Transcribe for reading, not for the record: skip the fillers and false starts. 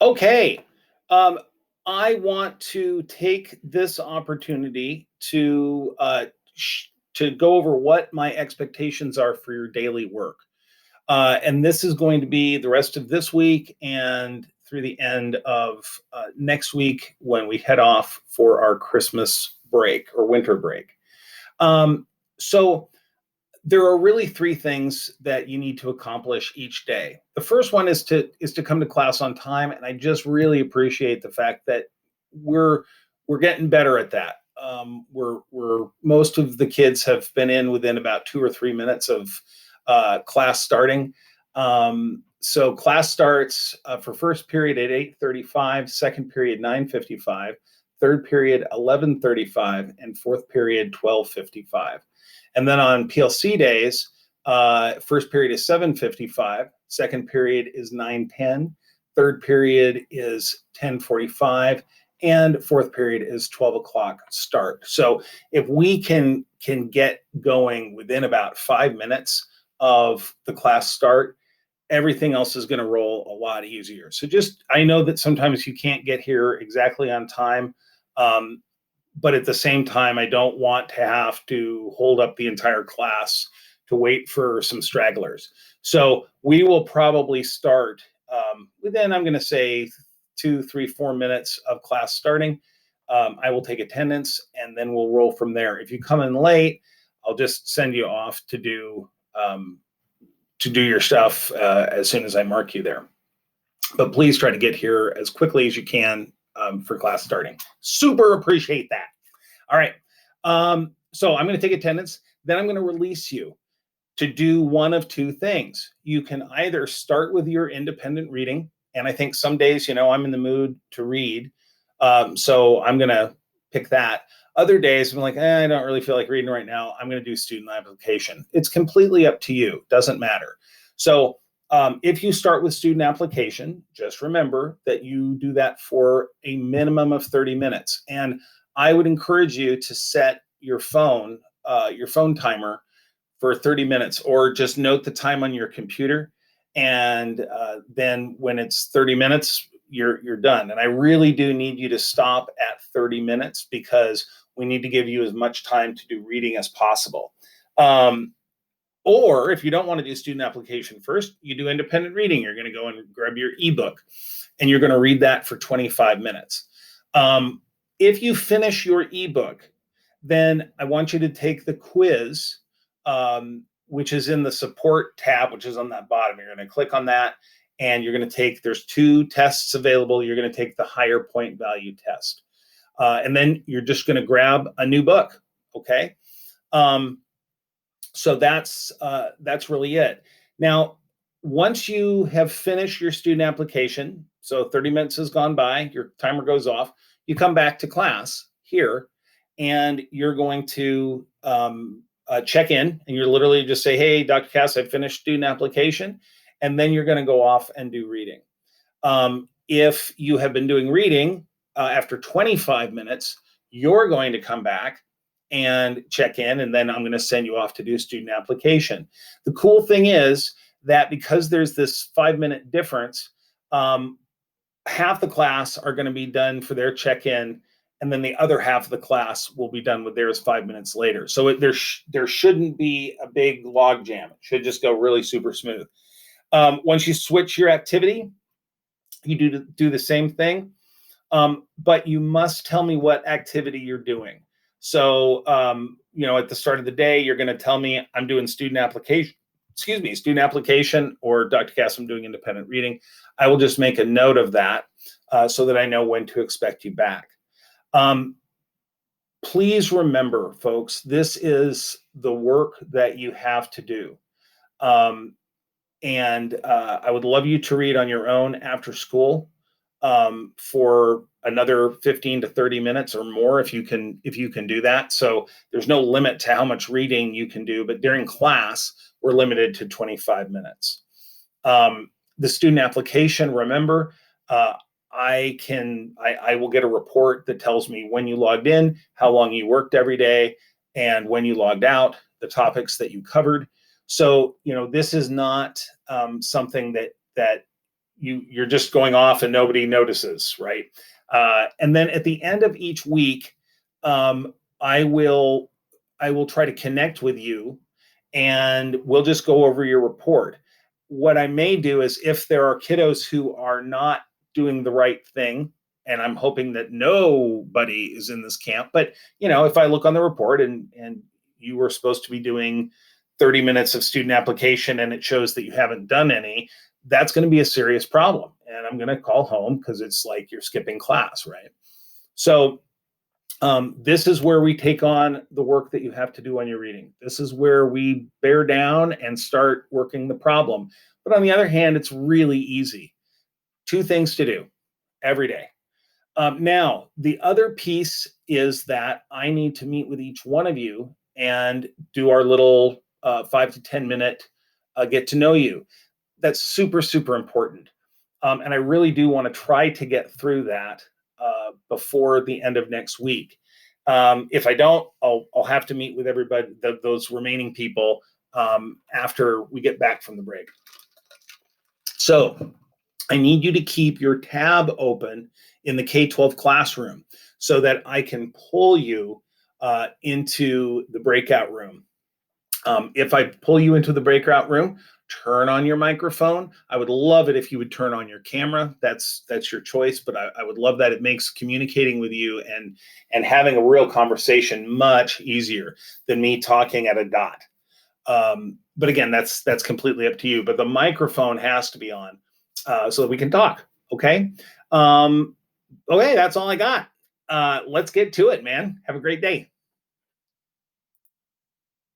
Okay. Um, I want to take this opportunity to go over what my expectations are for your daily work. And this is going to be the rest of this week and through the end of next week when we head off for our Christmas break or winter break. Um, so there are really three things that you need to accomplish each day. The first one is to come to class on time, and I just really appreciate the fact that we're we're getting better at that. We're most of the kids have been in within about 2 or 3 minutes of class starting. So class starts for first period at 8:35, second period 9:55, third period 11:35, and fourth period 12:55. And then on PLC days, first period is 7:55, second period is 9:10, third period is 10:45, and fourth period is 12 o'clock start. So if we can get going within about 5 minutes of the class start, everything else is going to roll a lot easier. So just, I know that sometimes you can't get here exactly on time. Um, but at the same time, I don't want to have to hold up the entire class to wait for some stragglers. So we will probably start within, I'm going to say, 2, 3, 4 minutes of class starting. I will take attendance and then we'll roll from there. If you come in late, I'll just send you off to do your stuff as soon as I mark you there. But please try to get here as quickly as you can for class starting. Super appreciate that. All right. So I'm going to take attendance. Then I'm going to release you to do one of two things. You can either start with your independent reading. And I think some days, I'm in the mood to read. So I'm going to pick that. Other days, I'm like, I don't really feel like reading right now. I'm going to do student application. It's completely up to you. Doesn't matter. So if you start with student application, just remember that you do that for a minimum of 30 minutes. And I would encourage you to set your phone timer for 30 minutes, or just note the time on your computer. And then when it's 30 minutes, you're done. And I really do need you to stop at 30 minutes because we need to give you as much time to do reading as possible. Or if you don't want to do student application first, you do independent reading. You're going to go and grab your ebook and you're going to read that for 25 minutes. If you finish your ebook, then I want you to take the quiz, which is in the support tab, which is on that bottom. You're going to click on that and you're going to take, there's 2 tests available. You're going to take the higher point value test. And then you're just going to grab a new book. Okay. So that's really it. Now, once you have finished your student application, so 30 minutes has gone by, your timer goes off, you come back to class here, and you're going to check in, and you're literally just say, hey, Dr. Cass, I finished student application, and then you're going to go off and do reading. If you have been doing reading after 25 minutes, you're going to come back and check in, and then I'm going to send you off to do student application. The cool thing is that because there's this 5-minute difference, half the class are going to be done for their check-in, and then the other half of the class will be done with theirs 5 minutes later. So there shouldn't be a big log jam. It should just go really super smooth. Once you switch your activity, you do the same thing, but you must tell me what activity you're doing. So, at the start of the day, you're going to tell me I'm doing student application, or Dr. Cass, I'm doing independent reading. I will just make a note of that so that I know when to expect you back. Please remember, folks, this is the work that you have to do. And I would love you to read on your own after school for another 15 to 30 minutes or more if you can do that. So there's no limit to how much reading you can do, but during class, we're limited to 25 minutes. The student application, remember, I will get a report that tells me when you logged in, how long you worked every day, and when you logged out, the topics that you covered. So, this is not something that you're just going off and nobody notices, right? And then at the end of each week, I will try to connect with you, and we'll just go over your report. What I may do is, if there are kiddos who are not doing the right thing, and I'm hoping that nobody is in this camp, but if I look on the report and you were supposed to be doing 30 minutes of student application and it shows that you haven't done any, that's going to be a serious problem. And I'm going to call home, because it's like you're skipping class, right? So this is where we take on the work that you have to do on your reading. This is where we bear down and start working the problem. But on the other hand, it's really easy. 2 things to do every day. Now, the other piece is that I need to meet with each one of you and do our little 5 to 10 minute get to know you. That's super, super important. And I really do want to try to get through that before the end of next week. If I don't, I'll have to meet with everybody, those remaining people, after we get back from the break. So I need you to keep your tab open in the K-12 classroom so that I can pull you into the breakout room. If I pull you into the breakout room, turn on your microphone. I would love it if you would turn on your camera. That's your choice, but I would love that. It makes communicating with you and having a real conversation much easier than me talking at a dot. But again, that's completely up to you. But the microphone has to be on so that we can talk. Okay. Okay, that's all I got. Let's get to it, man. Have a great day.